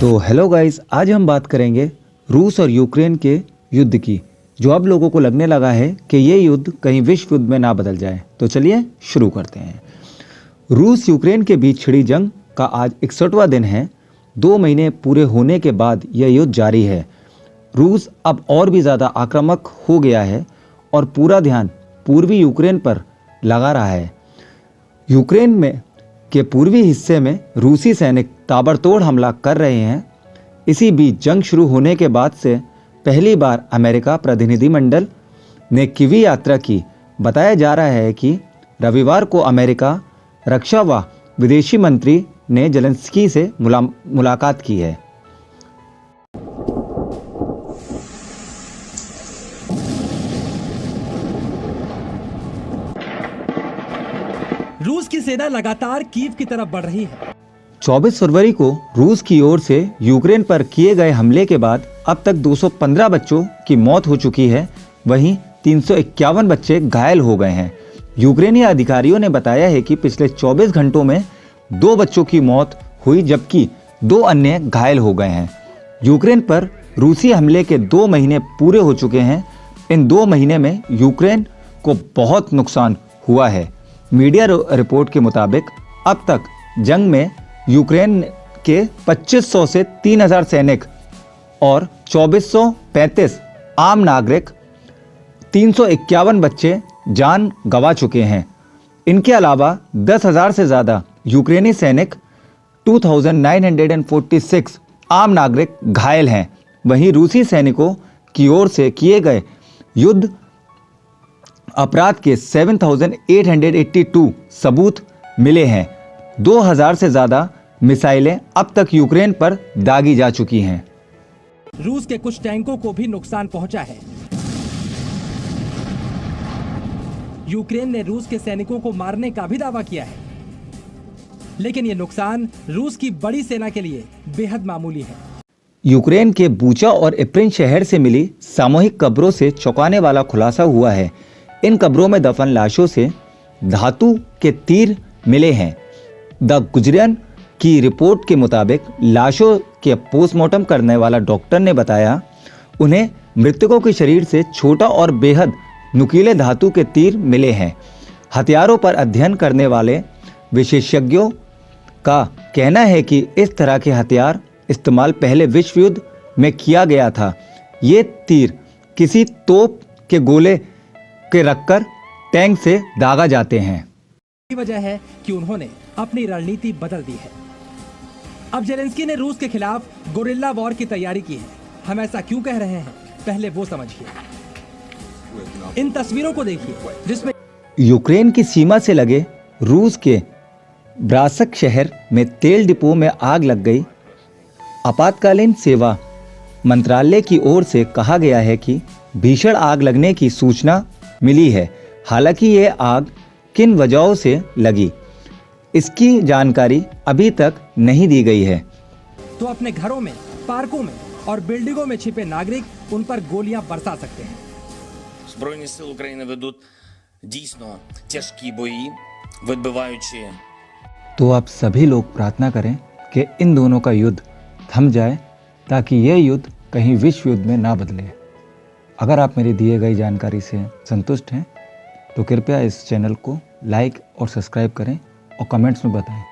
तो hello guys, आज हम बात करेंगे रूस और यूक्रेन के युद्ध की, जो अब लोगों को लगने लगा है कि ये युद्ध कहीं विश्व युद्ध में ना बदल जाए। तो चलिए शुरू करते हैं। रूस यूक्रेन के बीच छिड़ी जंग का आज 61वां दिन है। 2 महीने पूरे होने के बाद यह युद्ध जारी है। रूस अब और भी ज़्यादा आक्रामक हो गया है और पूरा ध्यान पूर्वी यूक्रेन पर लगा रहा है। यूक्रेन में के पूर्वी हिस्से में रूसी सैनिक ताबड़तोड़ हमला कर रहे हैं। इसी बीच जंग शुरू होने के बाद से पहली बार अमेरिका प्रतिनिधिमंडल ने कीव यात्रा की। बताया जा रहा है कि रविवार को अमेरिका रक्षा व विदेशी मंत्री ने जेलेंस्की से मुलाकात की है। रूस की सेना लगातार कीव की तरफ बढ़ रही है। 24 फरवरी को रूस की ओर से यूक्रेन पर किए गए हमले के बाद अब तक 215 बच्चों की मौत हो चुकी है। वहीं 351 बच्चे घायल हो गए हैं। यूक्रेनी अधिकारियों ने बताया है कि पिछले 24 घंटों में 2 बच्चों की मौत हुई, जबकि 2 अन्य घायल हो गए हैं। यूक्रेन पर रूसी हमले के 2 महीने पूरे हो चुके हैं। इन 2 महीने में यूक्रेन को बहुत नुकसान हुआ है। मीडिया रिपोर्ट के मुताबिक अब तक जंग में यूक्रेन के 2500 से 3000 सैनिक और 2435 आम नागरिक, 351 बच्चे जान गंवा चुके हैं। इनके अलावा 10,000 से ज़्यादा यूक्रेनी सैनिक, 2946 आम नागरिक घायल हैं। वहीं रूसी सैनिकों की ओर से किए गए युद्ध अपराध के 7,882 सबूत मिले हैं। 2000 से ज़्यादा मिसाइलें अब तक यूक्रेन पर दागी जा चुकी हैं। रूस के कुछ टैंकों को भी नुकसान पहुंचा है। यूक्रेन ने रूस के सैनिकों को मारने का भी दावा किया है, लेकिन यह नुकसान रूस की बड़ी सेना के लिए बेहद मामूली है। यूक्रेन के बूचा और इप्रिन शहर से मिली सामूहिक कब्रों से चौंकाने वाला खुलासा हुआ है। इन कब्रों में दफन लाशों से धातु के तीर मिले हैं। द गुजरियन की रिपोर्ट के मुताबिक लाशों के पोस्टमार्टम करने वाला डॉक्टर ने बताया उन्हें मृतकों के शरीर से छोटा और बेहद नुकीले धातु के तीर मिले हैं। हथियारों पर अध्ययन करने वाले विशेषज्ञों का कहना है कि इस तरह के हथियार इस्तेमाल पहले विश्व युद्ध में किया गया था। ये तीर किसी तोप के गोले के रखकर टैंक से दागा जाते हैं। यही वजह है कि उन्होंने अपनी रणनीति बदल दी है। अब जेलेंस्की ने रूस के खिलाफ गोरिल्ला वॉर की तैयारी की है। हम ऐसा क्यों कह रहे हैं, पहले वो समझिए। इन तस्वीरों को देखिए जिसमें यूक्रेन की सीमा से लगे रूस के ब्रासक शहर में तेल डिपो में आग लग गई। आपातकालीन सेवा मंत्रालय की ओर से कहा गया है कि भीषण आग लगने की सूचना मिली है। हालांकि ये आग किन वजहों से लगी, इसकी जानकारी अभी तक नहीं दी गई है। तो अपने घरों में, पार्कों में और बिल्डिंगों में छिपे नागरिक उन पर गोलियां बरसा सकते हैं। Збройні сили України ведуть дійсно тяжкі бої, відбиваючи। तो आप सभी लोग प्रार्थना करें कि इन दोनों का युद्ध थम जाए, ताकि यह युद्ध कहीं विश्व युद्ध में ना बदले। अगर आप मेरी दिए गई जानकारी से संतुष्ट हैं तो कृपया इस चैनल को लाइक और सब्सक्राइब करें और कमेंट्स में बताएं।